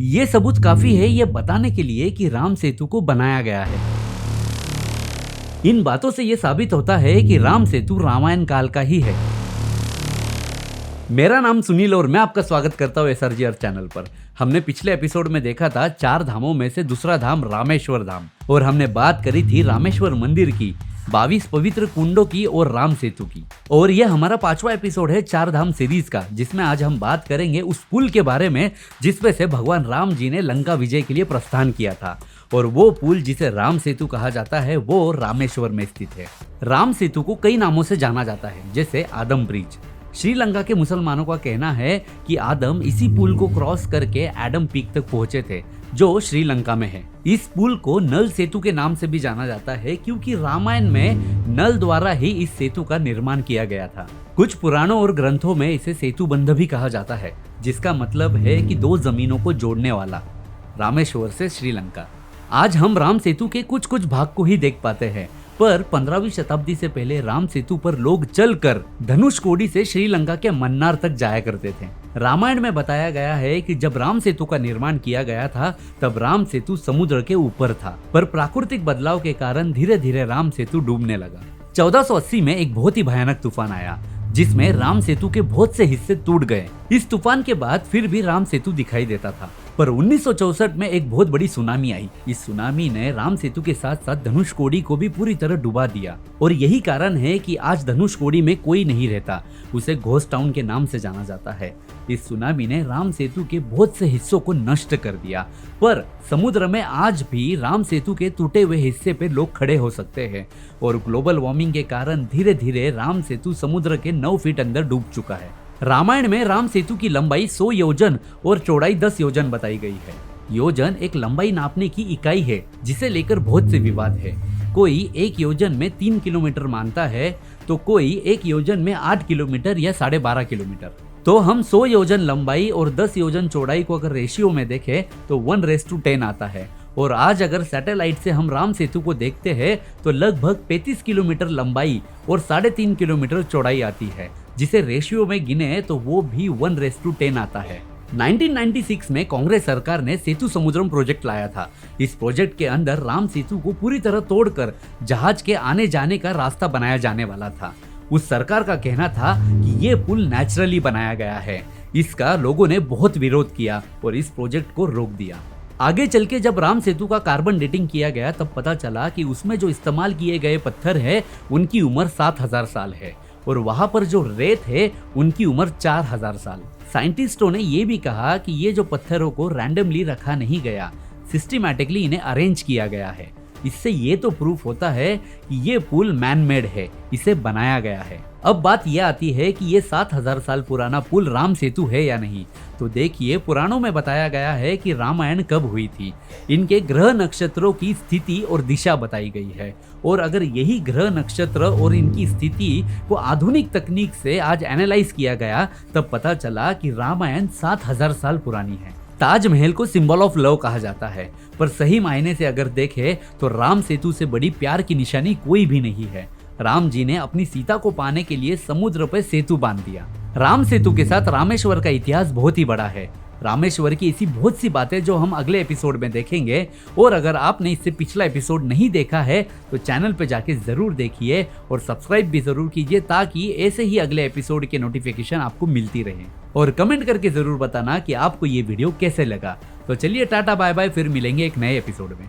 ये सबूत काफी है ये बताने के लिए कि राम सेतु को बनाया गया है। इन बातों से ये साबित होता है कि राम सेतु रामायण काल का ही है। मेरा नाम सुनील और मैं आपका स्वागत करता हूँ SRGR चैनल पर। हमने पिछले एपिसोड में देखा था 4 धामों में से दूसरा धाम रामेश्वर धाम, और हमने बात करी थी रामेश्वर मंदिर की, 22 पवित्र कुंडों की और राम सेतु की। और यह हमारा 5वां एपिसोड है 4 धाम सीरीज का, जिसमें आज हम बात करेंगे उस पुल के बारे में जिसपे से भगवान राम जी ने लंका विजय के लिए प्रस्थान किया था। और वो पुल जिसे राम सेतु कहा जाता है वो रामेश्वर में स्थित है। राम सेतु को कई नामों से जाना जाता है, जैसे आदम ब्रिज। श्रीलंका के मुसलमानों का कहना है कि आदम इसी पुल को क्रॉस करके एडम पीक तक पहुंचे थे, जो श्रीलंका में है। इस पुल को नल सेतु के नाम से भी जाना जाता है, क्योंकि रामायण में नल द्वारा ही इस सेतु का निर्माण किया गया था। कुछ पुराणों और ग्रंथों में इसे सेतु बंध भी कहा जाता है, जिसका मतलब है कि 2 जमीनों को जोड़ने वाला, रामेश्वर से श्रीलंका। आज हम राम सेतु के कुछ भाग को ही देख पाते हैं, पर 15वीं शताब्दी से पहले राम सेतु पर लोग चलकर धनुषकोडी से श्रीलंका के मन्नार तक जाया करते थे। रामायण में बताया गया है कि जब राम सेतु का निर्माण किया गया था तब राम सेतु समुद्र के ऊपर था, पर प्राकृतिक बदलाव के कारण धीरे धीरे राम सेतु डूबने लगा। 1480 में एक बहुत ही भयानक तूफान आया, जिसमें राम सेतु के बहुत से हिस्से टूट गए। इस तूफान के बाद फिर भी राम सेतु दिखाई देता था, पर 1964 में एक बहुत बड़ी सुनामी आई। इस सुनामी ने राम सेतु के साथ साथ धनुषकोडी को भी पूरी तरह डुबा दिया, और यही कारण है कि आज धनुषकोडी में कोई नहीं रहता। उसे घोस्ट टाउन के नाम से जाना जाता है। इस सुनामी ने राम सेतु के बहुत से हिस्सों को नष्ट कर दिया, पर समुद्र में आज भी राम सेतु के टूटे हुए हिस्से पे लोग खड़े हो सकते हैं। और ग्लोबल वार्मिंग के कारण धीरे धीरे राम सेतु समुद्र के 9 फीट अंदर डूब चुका है। रामायण में राम सेतु की लंबाई 100 योजन और चौड़ाई 10 योजन बताई गई है। योजन एक लंबाई नापने की इकाई है, जिसे लेकर बहुत से विवाद है। कोई 1 योजन में 3 किलोमीटर मानता है, तो कोई 1 योजन में 8 किलोमीटर या 12.5 किलोमीटर। तो हम 100 योजन लंबाई और 10 योजन चौड़ाई को अगर रेशियो में देखें तो 1:10 आता है। और आज अगर सैटेलाइट से हम राम सेतु को देखते हैं तो लगभग 35 किलोमीटर लंबाई और 3.5 किलोमीटर चौड़ाई आती है, जिसे रेशियो में गिने तो वो भी 1:10 आता है। 1996 में कांग्रेस सरकार ने सेतु समुद्रम प्रोजेक्ट लाया था। इस प्रोजेक्ट के अंदर राम सेतु को पूरी तरह तोड़कर जहाज के आने जाने का रास्ता बनाया जाने वाला था। उस सरकार का कहना था कि ये पुल नेचुरली बनाया गया है। इसका लोगों ने बहुत विरोध किया और इस प्रोजेक्ट को रोक दिया। आगे चल के जब राम सेतु का कार्बन डेटिंग किया गया तब पता चला कि उसमें जो इस्तेमाल किए गए पत्थर है उनकी उम्र 7000 साल है, और वहां पर जो रेत है उनकी उम्र 4000 साल। साइंटिस्टों ने ये भी कहा कि ये जो पत्थरों को रैंडमली रखा नहीं गया, सिस्टमैटिकली इन्हें अरेंज किया गया है। इससे ये तो प्रूफ होता है कि ये पुल मैन मेड है, इसे बनाया गया है। अब बात यह आती है कि ये 7000 साल पुराना पुल राम सेतु है या नहीं। तो देखिए, पुराणों में बताया गया है कि रामायण कब हुई थी। इनके ग्रह नक्षत्रों की स्थिति और दिशा बताई गई है, और अगर यही ग्रह नक्षत्र और इनकी स्थिति को आधुनिक तकनीक से आज एनालाइज किया गया तब पता चला कि रामायण 7000 साल पुरानी है। ताजमहल को सिंबल ऑफ लव कहा जाता है, पर सही मायने से अगर देखें तो राम सेतु से बड़ी प्यार की निशानी कोई भी नहीं है। राम जी ने अपनी सीता को पाने के लिए समुद्र पर सेतु बांध दिया। राम सेतु के साथ रामेश्वर का इतिहास बहुत ही बड़ा है। रामेश्वर की ऐसी बहुत सी बातें जो हम अगले एपिसोड में देखेंगे, और अगर आपने इससे पिछला एपिसोड नहीं देखा है तो चैनल पे जाके जरूर देखिए और सब्सक्राइब भी जरूर कीजिए, ताकि ऐसे ही अगले एपिसोड के नोटिफिकेशन आपको मिलती रहे। और कमेंट करके जरूर बताना कि आपको ये वीडियो कैसे लगा। तो चलिए, टाटा बाय बाय, फिर मिलेंगे एक नए एपिसोड में।